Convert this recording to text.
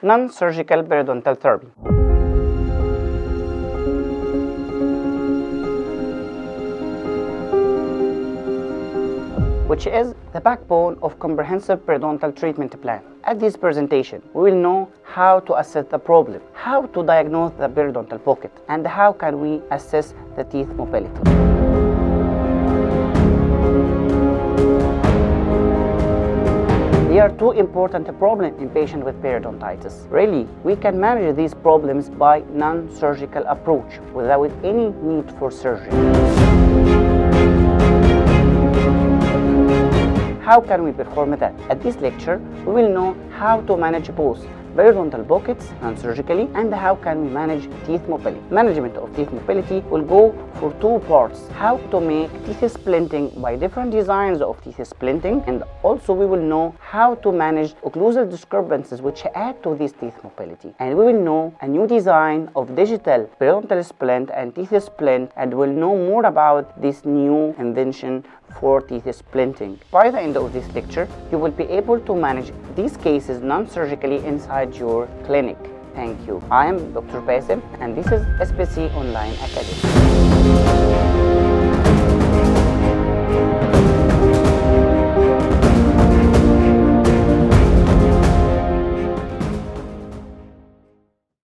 non-surgical periodontal therapy. Which is the backbone of comprehensive periodontal treatment plan. At this presentation, we will know how to assess the problem, how to diagnose the periodontal pocket, and how can we assess the teeth mobility. There are two important problems in patients with periodontitis. Really, we can manage these problems by non-surgical approach without any need for surgery. How can we perform that? At this lecture, we will know how to manage both periodontal pockets non-surgically and how can we manage teeth mobility. Management of teeth mobility will go for two parts: how to make teeth splinting by different designs of teeth splinting, and also we will know how to manage occlusal disturbances which add to this teeth mobility. And we will know a new design of digital periodontal splint and teeth splint, and we'll know more about this new invention for teeth splinting. By the end of this lecture, you will be able to manage these cases non-surgically inside your clinic. Thank you. I am Dr. Basim, and this is SPC Online Academy.